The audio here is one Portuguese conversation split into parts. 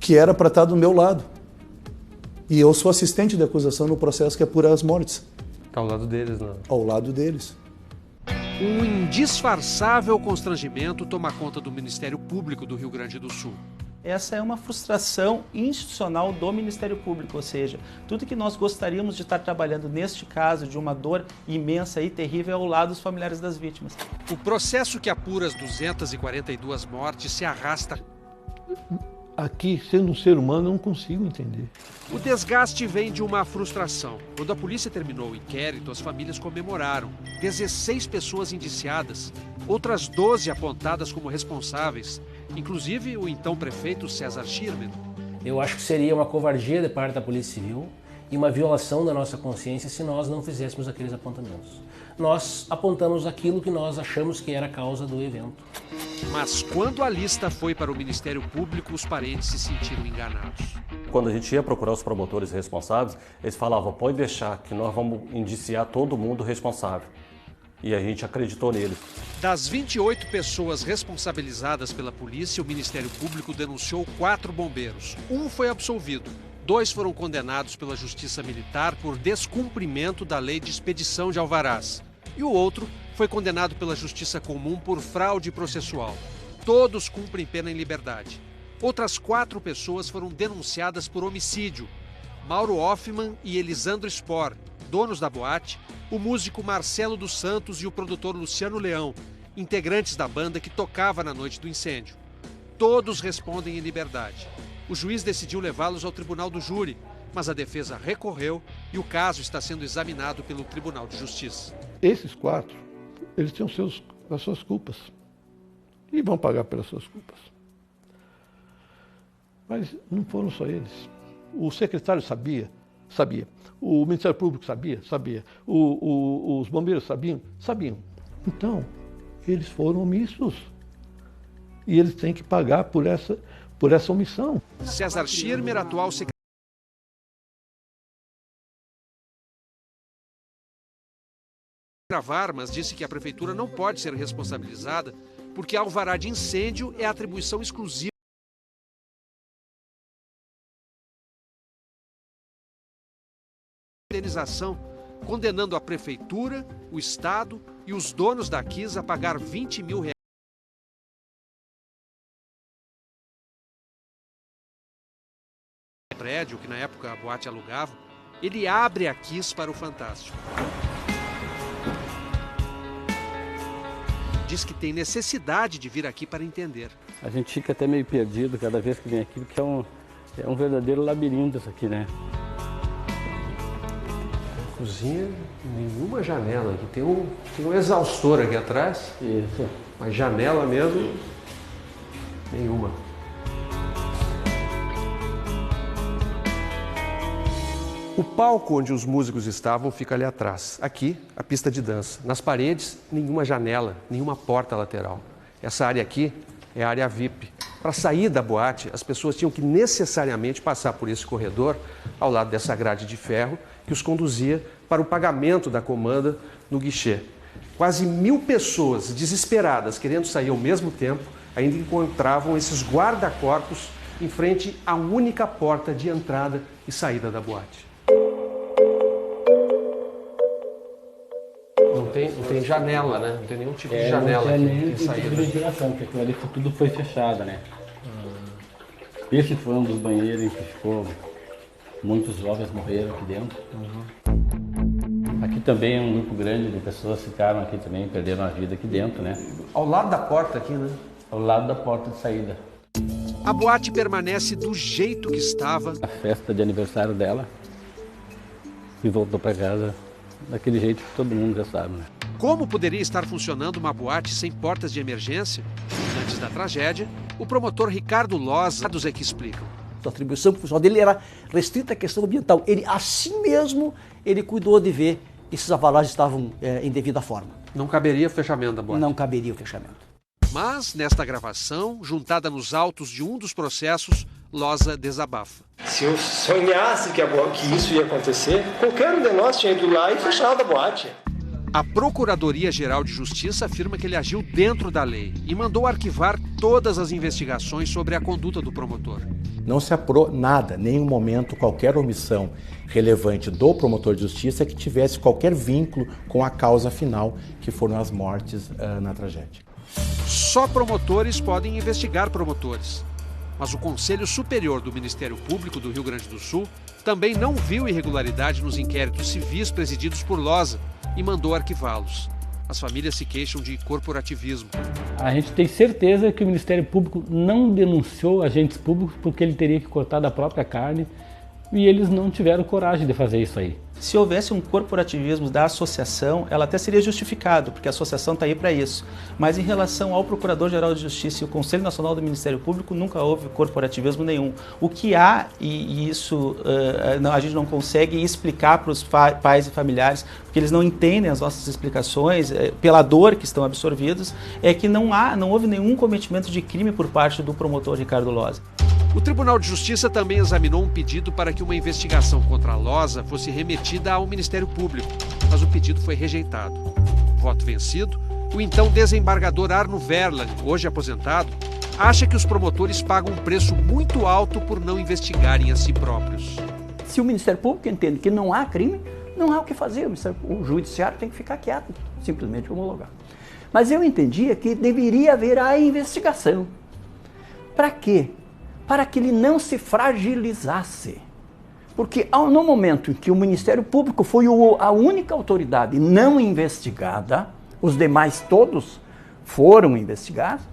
que era para estar do meu lado. E eu sou assistente de acusação no processo que apura as mortes. Está ao lado deles, não? Ao lado deles. Um indisfarçável constrangimento toma conta do Ministério Público do Rio Grande do Sul. Essa é uma frustração institucional do Ministério Público, ou seja, tudo que nós gostaríamos de estar trabalhando neste caso de uma dor imensa e terrível é ao lado dos familiares das vítimas. O processo que apura as 242 mortes se arrasta. Aqui, sendo um ser humano, eu não consigo entender. O desgaste vem de uma frustração. Quando a polícia terminou o inquérito, as famílias comemoraram. 16 pessoas indiciadas, outras 12 apontadas como responsáveis, inclusive o então prefeito César Schirmer. Eu acho que seria uma covardia de parte da Polícia Civil e uma violação da nossa consciência se nós não fizéssemos aqueles apontamentos. Nós apontamos aquilo que nós achamos que era a causa do evento. Mas quando a lista foi para o Ministério Público, os parentes se sentiram enganados. Quando a gente ia procurar os promotores responsáveis, eles falavam, pode deixar que nós vamos indiciar todo mundo responsável. E a gente acreditou neles. Das 28 pessoas responsabilizadas pela polícia, o Ministério Público denunciou 4 bombeiros. Um foi absolvido. 2 foram condenados pela Justiça Militar por descumprimento da lei de expedição de alvarás. E o outro foi condenado pela Justiça Comum por fraude processual. Todos cumprem pena em liberdade. Outras 4 pessoas foram denunciadas por homicídio. Mauro Hoffman e Elisandro Spor, donos da boate, o músico Marcelo dos Santos e o produtor Luciano Leão, integrantes da banda que tocava na noite do incêndio. Todos respondem em liberdade. O juiz decidiu levá-los ao tribunal do júri, mas a defesa recorreu e o caso está sendo examinado pelo Tribunal de Justiça. Esses 4, eles têm as suas culpas e vão pagar pelas suas culpas. Mas não foram só eles. O secretário sabia. O Ministério Público sabia. Os bombeiros sabiam. Então, eles foram omissos. E eles têm que pagar por essa omissão. César Schirmer, atual secretário mas disse que a prefeitura não pode ser responsabilizada porque alvará de incêndio é atribuição exclusiva da indenização, condenando a prefeitura, o Estado e os donos da Kiss a pagar R$20 mil. O prédio, que na época a boate alugava, ele abre a Kiss para o Fantástico. Diz que tem necessidade de vir aqui para entender. A gente fica até meio perdido cada vez que vem aqui, porque é um verdadeiro labirinto isso aqui, né? Cozinha, nenhuma janela aqui. Tem um exaustor aqui atrás. Isso. Mas janela mesmo, nenhuma. O palco onde os músicos estavam fica ali atrás. Aqui, a pista de dança. Nas paredes, nenhuma janela, nenhuma porta lateral. Essa área aqui é a área VIP. Para sair da boate, as pessoas tinham que necessariamente passar por esse corredor, ao lado dessa grade de ferro, que os conduzia para o pagamento da comanda no guichê. Quase 1000 pessoas desesperadas, querendo sair ao mesmo tempo, ainda encontravam esses guarda-corpos em frente à única porta de entrada e saída da boate. Não tem janela, né? Não tem nenhum tipo de janela aqui. Não tem nenhum tipo de ventilação, porque aquilo ali tudo foi fechado, né? Esse foi um dos banheiros em que ficou... Muitos jovens morreram aqui dentro. Aqui também um grupo grande de pessoas ficaram aqui também, perderam a vida aqui dentro, né? Ao lado da porta aqui, né? Ao lado da porta de saída. A boate permanece do jeito que estava. A festa de aniversário dela e voltou para casa daquele jeito que todo mundo já sabe, né? Como poderia estar funcionando uma boate sem portas de emergência? Antes da tragédia, o promotor Ricardo Loza é que explicam. A atribuição profissional dele era restrita à questão ambiental. Ele, assim mesmo, ele cuidou de ver que esses alvarás estavam em devida forma. Não caberia o fechamento da boate? Não caberia o fechamento. Mas, nesta gravação, juntada nos autos de um dos processos, Loza desabafa. Se eu sonhasse que isso ia acontecer, qualquer um de nós tinha ido lá e fechado a boate. A Procuradoria-Geral de Justiça afirma que ele agiu dentro da lei e mandou arquivar todas as investigações sobre a conduta do promotor. Não se apurou nada, nenhum momento, qualquer omissão relevante do promotor de justiça que tivesse qualquer vínculo com a causa final, que foram as mortes na tragédia. Só promotores podem investigar promotores. Mas o Conselho Superior do Ministério Público do Rio Grande do Sul também não viu irregularidade nos inquéritos civis presididos por Losa e mandou arquivá-los. As famílias se queixam de corporativismo. A gente tem certeza que o Ministério Público não denunciou agentes públicos porque ele teria que cortar da própria carne e eles não tiveram coragem de fazer isso aí. Se houvesse um corporativismo da associação, ela até seria justificado, porque a associação está aí para isso. Mas em relação ao Procurador-Geral de Justiça e o Conselho Nacional do Ministério Público, nunca houve corporativismo nenhum. O que há, e isso a gente não consegue explicar para os pais e familiares, porque eles não entendem as nossas explicações, pela dor que estão absorvidos, é que não houve nenhum cometimento de crime por parte do promotor Ricardo Losa. O Tribunal de Justiça também examinou um pedido para que uma investigação contra a Losa fosse remetida ao Ministério Público, mas o pedido foi rejeitado. Voto vencido, o então desembargador Arno Verlan, hoje aposentado, acha que os promotores pagam um preço muito alto por não investigarem a si próprios. Se o Ministério Público entende que não há crime, não há o que fazer. O judiciário tem que ficar quieto, simplesmente homologar. Mas eu entendia que deveria haver a investigação. Para quê? Para que ele não se fragilizasse. Porque no momento em que o Ministério Público foi a única autoridade não investigada, os demais todos foram investigados,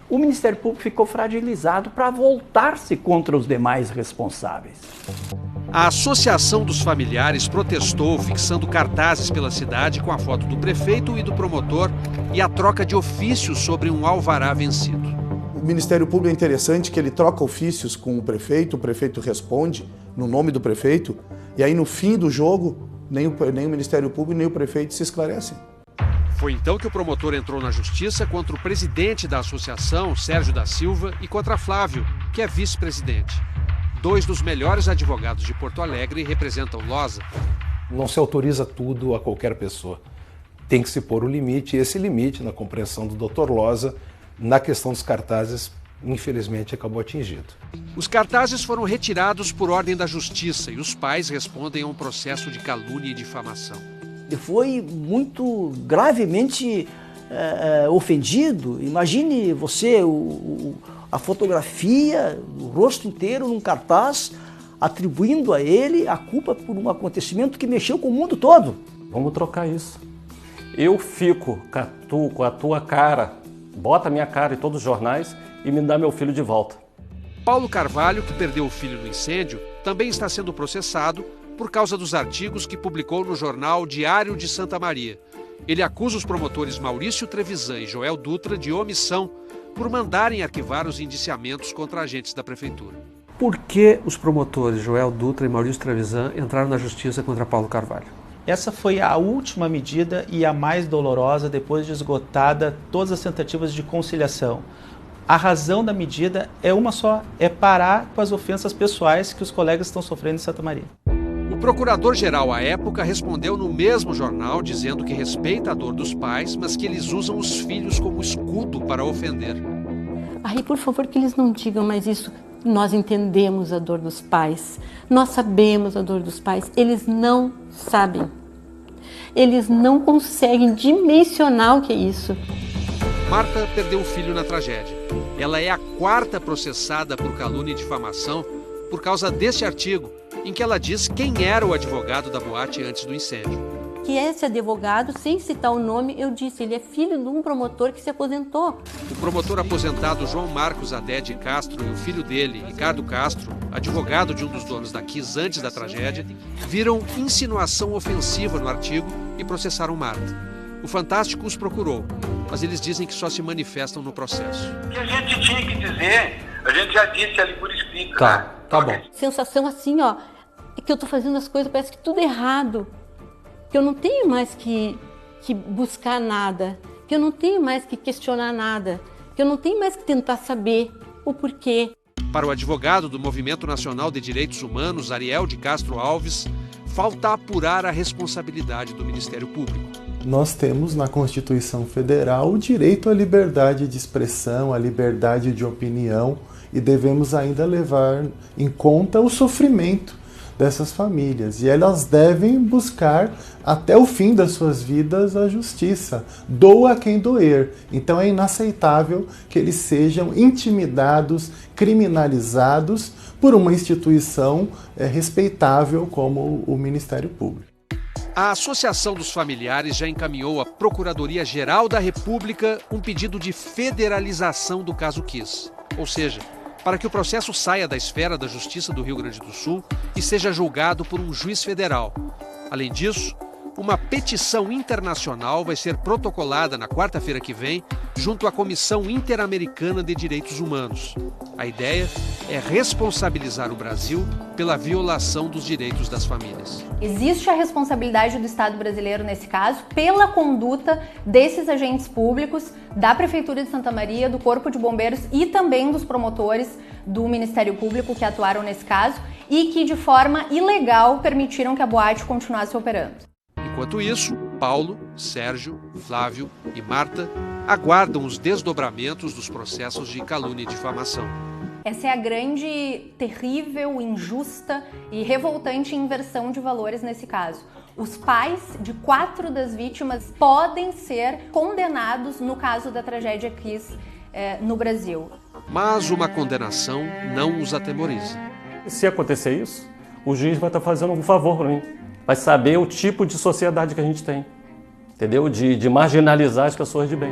o Ministério Público ficou fragilizado para voltar-se contra os demais responsáveis. A Associação dos Familiares protestou fixando cartazes pela cidade com a foto do prefeito e do promotor e a troca de ofícios sobre um alvará vencido. O Ministério Público é interessante que ele troca ofícios com o prefeito responde no nome do prefeito, e aí no fim do jogo, nem o Ministério Público nem o prefeito se esclarecem. Foi então que o promotor entrou na justiça contra o presidente da associação, Sérgio da Silva, e contra Flávio, que é vice-presidente. 2 dos melhores advogados de Porto Alegre representam Losa. Não se autoriza tudo a qualquer pessoa. Tem que se pôr o limite, e esse limite, na compreensão do Dr. Losa, na questão dos cartazes, infelizmente acabou atingido. Os cartazes foram retirados por ordem da Justiça e os pais respondem a um processo de calúnia e difamação. Ele foi muito gravemente ofendido. Imagine você, a fotografia, o rosto inteiro num cartaz, atribuindo a ele a culpa por um acontecimento que mexeu com o mundo todo. Vamos trocar isso. Eu fico com a tua cara, bota a minha cara em todos os jornais e me dá meu filho de volta. Paulo Carvalho, que perdeu o filho no incêndio, também está sendo processado por causa dos artigos que publicou no jornal Diário de Santa Maria. Ele acusa os promotores Maurício Trevisan e Joel Dutra de omissão por mandarem arquivar os indiciamentos contra agentes da prefeitura. Por que os promotores Joel Dutra e Maurício Trevisan entraram na justiça contra Paulo Carvalho? Essa foi a última medida e a mais dolorosa depois de esgotada todas as tentativas de conciliação. A razão da medida é uma só, é parar com as ofensas pessoais que os colegas estão sofrendo em Santa Maria. O procurador-geral à época respondeu no mesmo jornal dizendo que respeita a dor dos pais, mas que eles usam os filhos como escudo para ofender. Aí, por favor, que eles não digam mais isso. Nós entendemos a dor dos pais, nós sabemos a dor dos pais, eles não sabem. Eles não conseguem dimensionar o que é isso. Marta perdeu o filho na tragédia. Ela é a 4ª processada por calúnia e difamação por causa deste artigo, em que ela diz quem era o advogado da boate antes do incêndio. Que esse advogado, sem citar o nome, eu disse, ele é filho de um promotor que se aposentou. O promotor aposentado João Marcos Adé Castro e o filho dele, Ricardo Castro, advogado de um dos donos da Kiss antes da tragédia, viram insinuação ofensiva no artigo e processaram Marta. O Fantástico os procurou, mas eles dizem que só se manifestam no processo. O que a gente tinha que dizer, a gente já disse ali por escrito. Tá bom. Sensação assim, ó, é que eu tô fazendo as coisas, parece que tudo errado. Que eu não tenho mais que buscar nada, que eu não tenho mais que questionar nada, que eu não tenho mais que tentar saber o porquê. Para o advogado do Movimento Nacional de Direitos Humanos, Ariel de Castro Alves, falta apurar a responsabilidade do Ministério Público. Nós temos na Constituição Federal o direito à liberdade de expressão, à liberdade de opinião e devemos ainda levar em conta o sofrimento dessas famílias. E elas devem buscar até o fim das suas vidas a justiça. Doa quem doer. Então é inaceitável que eles sejam intimidados, criminalizados por uma instituição respeitável como o Ministério Público. A Associação dos Familiares já encaminhou à Procuradoria-Geral da República um pedido de federalização do caso Kiss, ou seja, para que o processo saia da esfera da Justiça do Rio Grande do Sul e seja julgado por um juiz federal. Além disso, uma petição internacional vai ser protocolada na quarta-feira que vem, junto à Comissão Interamericana de Direitos Humanos. A ideia é responsabilizar o Brasil pela violação dos direitos das famílias. Existe a responsabilidade do Estado brasileiro nesse caso pela conduta desses agentes públicos, da Prefeitura de Santa Maria, do Corpo de Bombeiros e também dos promotores do Ministério Público que atuaram nesse caso e que de forma ilegal permitiram que a boate continuasse operando. Enquanto isso, Paulo, Sérgio, Flávio e Marta aguardam os desdobramentos dos processos de calúnia e difamação. Essa é a grande, terrível, injusta e revoltante inversão de valores nesse caso. Os pais de 4 das vítimas podem ser condenados no caso da tragédia Kiss no Brasil. Mas uma condenação não os atemoriza. Se acontecer isso, o juiz vai estar fazendo um favor para mim. Vai saber o tipo de sociedade que a gente tem, entendeu? De marginalizar as pessoas de bem.